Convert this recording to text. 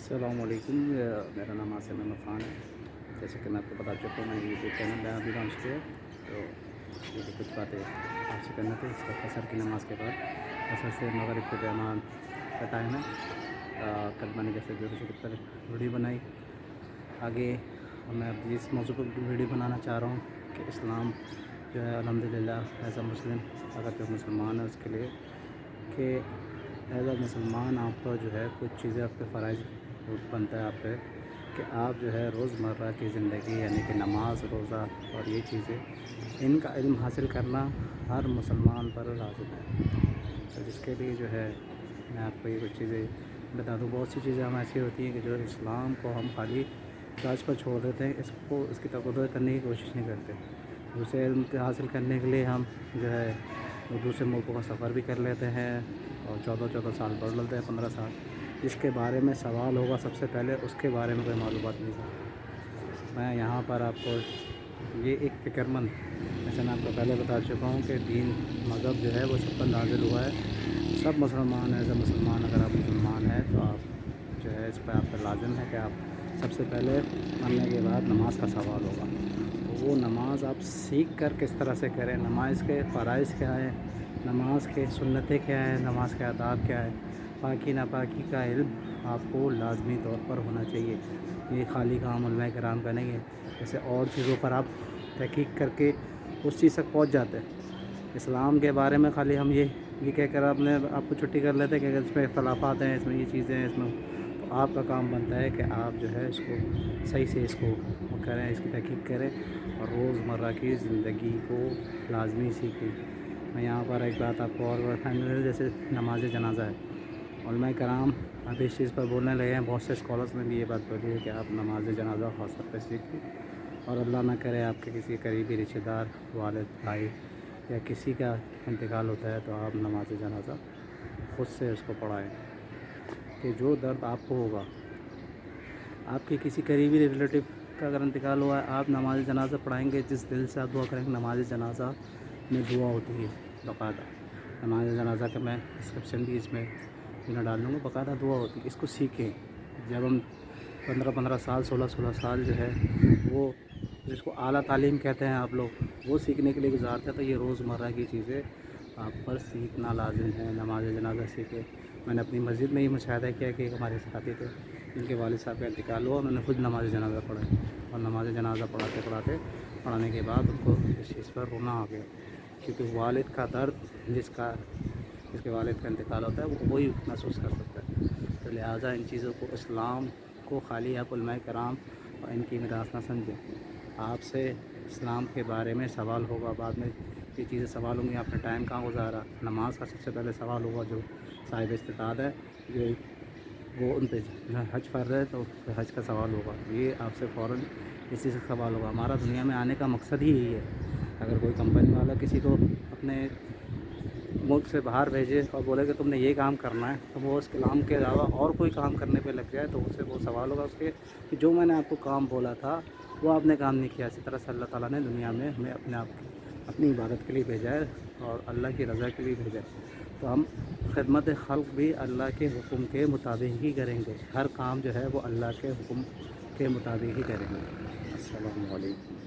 السلام علیکم، میرا نام عاصم احمد خان ہے۔ جیسے کہ میں آپ کو بتا چکا ہوں، میں نے یوٹیوب چینل میں ابھی لانچ کیا ہے، تو یہ کچھ باتیں آپ سے کرنا تھی۔ اس وقت عصر کی نماز کے بعد عصر سے مغرب کے درمیان کا ٹائم ہے۔ کل میں نے جیسے جو پر ویڈیو بنائی، آگے میں اب اس موضوع پر ویڈیو بنانا چاہ رہا ہوں کہ اسلام جو ہے الحمدللہ ایز اے مسلم، اگر جو مسلمان ہے اس کے لیے کہ ایز اے مسلمان آپ کا جو ہے کچھ چیزیں آپ کے فرائض بنتا ہے آپ پہ کہ آپ جو ہے روزمرہ کی زندگی یعنی کہ نماز، روزہ اور یہ چیزیں، ان کا علم حاصل کرنا ہر مسلمان پر لازم ہے۔ تو جس کے لیے جو ہے میں آپ کو یہ کچھ چیزیں بتا دوں۔ بہت سی چیزیں ہم ایسی ہوتی ہیں کہ جو اسلام کو ہم خالی کاج پر چھوڑ دیتے ہیں، اس کی تقدر کرنے کی کوشش نہیں کرتے۔ دوسرے علم کے حاصل کرنے کے لیے ہم جو ہے دوسرے ملکوں کا سفر بھی کر لیتے ہیں اور 14 سال پڑھ لیتے ہیں، 15 سال۔ جس کے بارے میں سوال ہوگا سب سے پہلے، اس کے بارے میں کوئی معلومات نہیں ہے۔ میں یہاں پر آپ کو یہ ایک فکر مند، جیسے میں آپ کو پہلے بتا چکا ہوں کہ دین مذہب جو ہے وہ سب پر نازل ہوا ہے۔ سب مسلمان ہیں، مسلمان اگر آپ مسلمان ہیں تو آپ جو ہے اس پہ آپ پر لازم ہے کہ آپ سب سے پہلے مرنے کے بعد نماز کا سوال ہوگا۔ تو وہ نماز آپ سیکھ کر کس طرح سے کریں، نماز کے فرائض کیا ہیں، نماز کے سنتیں کیا ہیں، نماز کے آداب کیا ہے، پاکی ناپاکی کا علم آپ کو لازمی طور پر ہونا چاہیے۔ یہ خالی کام علماء کرام کا نہیں ہے۔ جیسے اور چیزوں پر آپ تحقیق کر کے اس چیز تک پہنچ جاتے ہیں، اسلام کے بارے میں خالی ہم یہ کہہ کر آپ کو چھٹی کر لیتے ہیں کہ اگر اس میں اختلافات ہیں، اس میں یہ چیزیں ہیں، اس میں تو آپ کا کام بنتا ہے کہ آپ جو ہے اس کو صحیح سے اس کو کریں، اس کی تحقیق کریں اور روزمرہ کی زندگی کو لازمی سیکھیں۔ میں یہاں پر ایک بات آپ کو اور جیسے نماز جنازہ ہے، علماء کرام اب اس چیز پر بولنے لگے ہیں، بہت سے اسکالرس نے بھی یہ بات بولی ہے کہ آپ نماز جنازہ خاص طور پہ سیکھیں، اور اللہ نہ کرے آپ کے کسی قریبی رشتہ دار، والد، بھائی یا کسی کا انتقال ہوتا ہے تو آپ نماز جنازہ خود سے اس کو پڑھائیں کہ جو درد آپ کو ہوگا، آپ کے کسی قریبی ریلیٹیو کا اگر انتقال ہوا ہے، آپ نماز جنازہ پڑھائیں گے، جس دل سے آپ دعا کریں گے۔ نماز جنازہ میں دعا ہوتی ہے باقاعدہ، نماز جنازہ کا میں ڈسکرپشن بھی اس میں ڈال دوں گا، باقاعدہ دعا ہوتی ہے، اس کو سیکھیں۔ جب ہم 15 سال، 16 سال جو ہے وہ جس کو اعلیٰ تعلیم کہتے ہیں آپ لوگ، وہ سیکھنے کے لیے گزارتے ہیں، تو یہ روزمرہ کی چیزیں آپ پر سیکھنا لازم ہے۔ نماز جنازہ سیکھیں۔ میں نے اپنی مسجد میں ہی مشاہدہ کیا کہ ایک ہمارے ساتھی تھے، ان کے والد صاحب کا انتقال ہوا، میں نے خود نماز جنازہ پڑھا، اور نماز جنازہ پڑھانے کے بعد ان کو اس چیز پر رونا آ گیا، کیونکہ والد کا درد جس کے والد کا انتقال ہوتا ہے وہ وہی محسوس کر سکتا ہے۔ تو لہٰذا ان چیزوں کو، اسلام کو خالی آپ علماء کرام اور ان کی میراث نہ سمجھیں۔ آپ سے اسلام کے بارے میں سوال ہوگا، بعد میں یہ چیزیں سوال ہوں گی، آپ نے ٹائم کہاں گزارا۔ نماز کا سب سے پہلے سوال ہوگا، جو صاحب استطاعت ہے، جو وہ ان پہ حج فرض ہے تو حج کا سوال ہوگا، یہ آپ سے فوراً اسی سے سوال ہوگا۔ ہمارا دنیا میں آنے کا مقصد ہی یہی ہے۔ اگر کوئی کمپنی والا کسی کو اپنے ملک سے باہر بھیجے اور بولے کہ تم نے یہ کام کرنا ہے، تو وہ اس کام کے علاوہ اور کوئی کام کرنے پہ لگ جائے تو اس سے وہ سوال ہوگا اس کے کہ جو میں نے آپ کو کام بولا تھا وہ آپ نے کام نہیں کیا۔ اسی طرح سے اللہ تعالیٰ نے دنیا میں ہمیں اپنی عبادت کے لیے بھیجا ہے اور اللہ کی رضا کے لیے بھیجا ہے، تو ہم خدمت خلق بھی اللہ کے حکم کے مطابق ہی کریں گے۔ ہر کام جو ہے وہ اللہ کے حکم کے مطابق ہی کریں گے۔ السلام علیکم۔